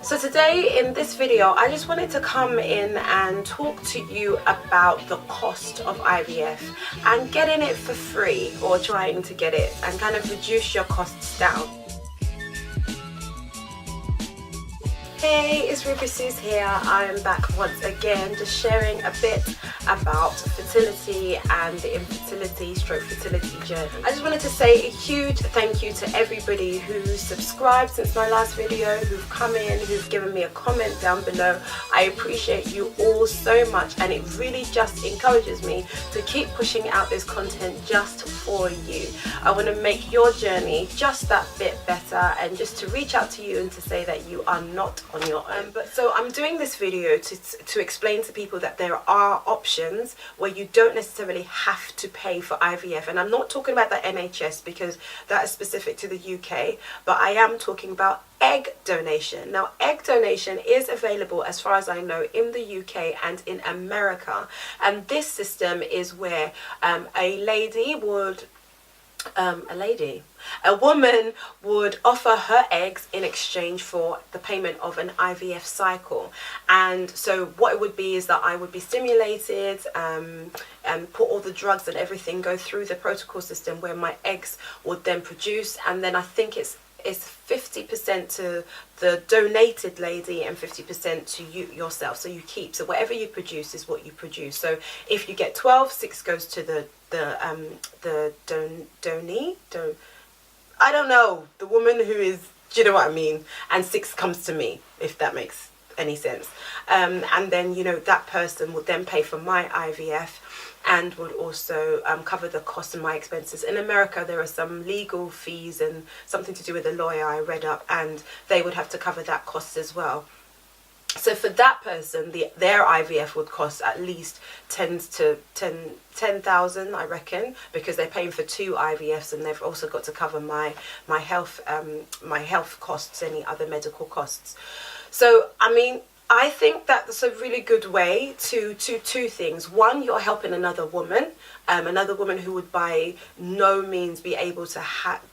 So today in this video I just wanted to come in and talk to you about the cost of IVF and getting it for free, or trying to get it and kind of reduce your costs down. Hey, it's Ruby Suze here. I'm back once again, just sharing a bit about fertility and the infertility/fertility journey. I just wanted to say a huge thank you to everybody who's subscribed since my last video, who've come in, who've given me a comment down below. I appreciate you all so much, and it really just encourages me to keep pushing out this content just for you. I want to make your journey just that bit better, and just to reach out to you and to say that you are not on your own. So I'm doing this video to explain to people that there are options where you don't necessarily have to pay for IVF, and I'm not talking about the NHS because that is specific to the UK, but I am talking about egg donation. Now, egg donation is available, as far as I know, in the UK and in America, and this system is where a woman would offer her eggs in exchange for the payment of an IVF cycle. And so what it would be is that I would be stimulated and put all the drugs and everything, go through the protocol system where my eggs would then produce, and then I think it's 50% to the donated lady and 50% to you yourself. So you keep, so whatever you produce is what you produce. So if you get 12, 6 goes to the I don't know, the woman who is, do you know what I mean? And 6 comes to me, if that makes any sense. And then, you know, that person would then pay for my IVF and would also cover the cost of my expenses. In America, there are some legal fees and something to do with a lawyer I read up, and they would have to cover that cost as well. So for that person, their IVF would cost at least 10,000, I reckon, because they're paying for 2 IVFs, and they've also got to cover my health costs, any other medical costs. So I mean, I think that's a really good way to two things. One, you're helping another woman who would by no means be able to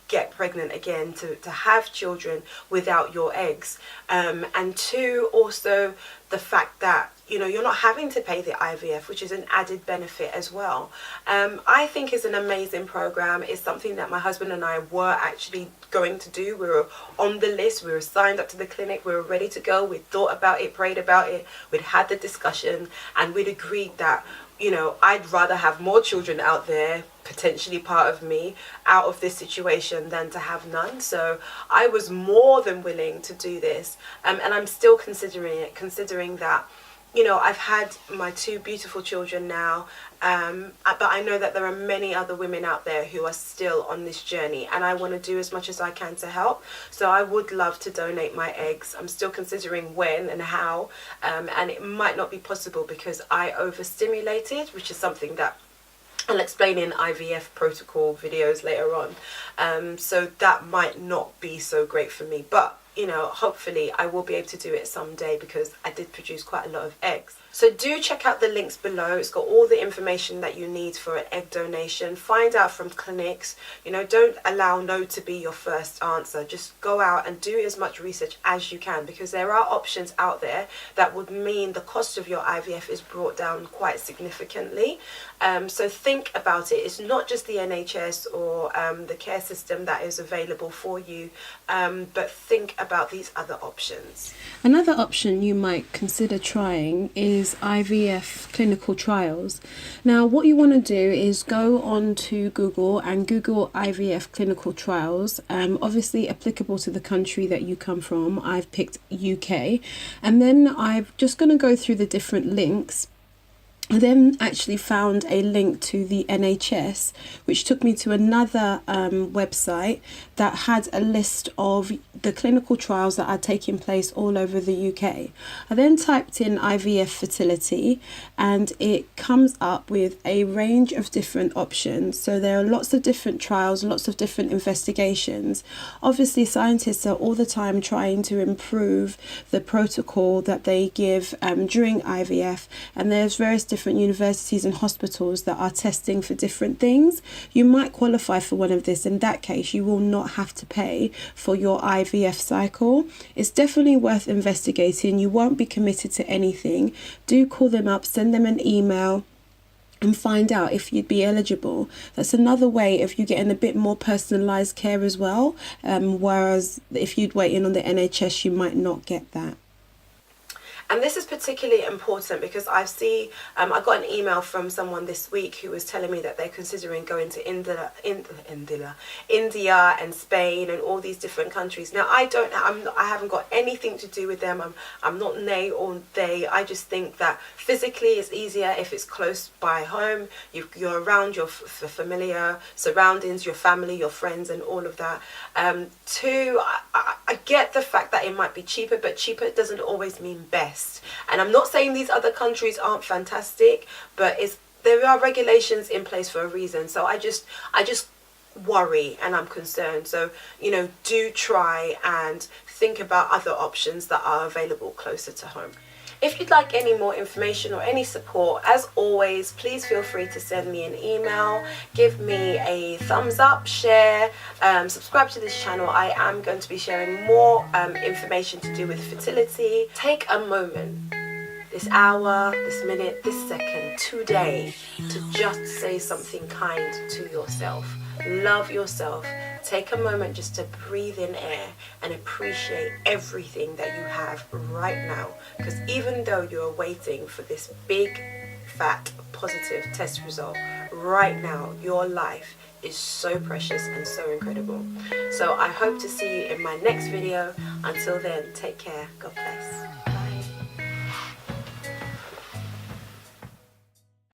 get pregnant again, to have children without your eggs. And 2, also the fact that, you know, you're not having to pay the IVF, which is an added benefit as well. I think it's an amazing program. It's something that my husband and I were actually going to do. We were on the list, we were signed up to the clinic, we were ready to go. We thought about it, prayed about it, we'd had the discussion, and we'd agreed that, you know, I'd rather have more children out there, potentially part of me, out of this situation than to have none. So I was more than willing to do this, and I'm still considering it, considering that, you know, I've had my 2 beautiful children now, but I know that there are many other women out there who are still on this journey, and I want to do as much as I can to help. So I would love to donate my eggs. I'm still considering when and how, and it might not be possible because I overstimulated, which is something that I'll explain in IVF protocol videos later on. So that might not be so great for me, but you know, hopefully I will be able to do it someday because I did produce quite a lot of eggs. So do check out the links below. It's got all the information that you need for an egg donation. Find out from clinics. You know, don't allow no to be your first answer. Just go out and do as much research as you can, because there are options out there that would mean the cost of your IVF is brought down quite significantly. So think about it. It's not just the NHS or the care system that is available for you, but think about these other options. Another option you might consider trying is IVF clinical trials. Now, what you want to do is go on to Google and Google IVF clinical trials, obviously applicable to the country that you come from. I've picked UK, and then I'm just going to go through the different links. I then actually found a link to the NHS, which took me to another website that had a list of the clinical trials that are taking place all over the UK. I then typed in IVF fertility, and it comes up with a range of different options. So there are lots of different trials, lots of different investigations. Obviously, scientists are all the time trying to improve the protocol that they give during IVF, and there's various different different universities and hospitals that are testing for different things, you might qualify for one of this. In that case, you will not have to pay for your IVF cycle. It's definitely worth investigating. You won't be committed to anything. Do call them up, send them an email, and find out if you'd be eligible. That's another way of you getting a bit more personalised care as well, whereas if you'd wait in on the NHS, you might not get that. And this is particularly important because I got an email from someone this week who was telling me that they're considering going to India and Spain and all these different countries. Now, I haven't got anything to do with them. I'm not nay or they. I just think that physically it's easier if it's close by home. You're around your familiar surroundings, your family, your friends, and all of that. Two, I get the fact that it might be cheaper, but cheaper doesn't always mean best. And I'm not saying these other countries aren't fantastic, but there are regulations in place for a reason. So I just worry and I'm concerned. So, do try and think about other options that are available closer to home. If you'd like any more information or any support, as always, please feel free to send me an email, give me a thumbs up, share, subscribe to this channel. I am going to be sharing more information to do with fertility. Take a moment, this hour, this minute, this second, today, to just say something kind to yourself. Love yourself. Take a moment just to breathe in air and appreciate everything that you have right now. Because even though you're waiting for this big, fat, positive test result, right now, your life is so precious and so incredible. So I hope to see you in my next video. Until then, take care. God bless.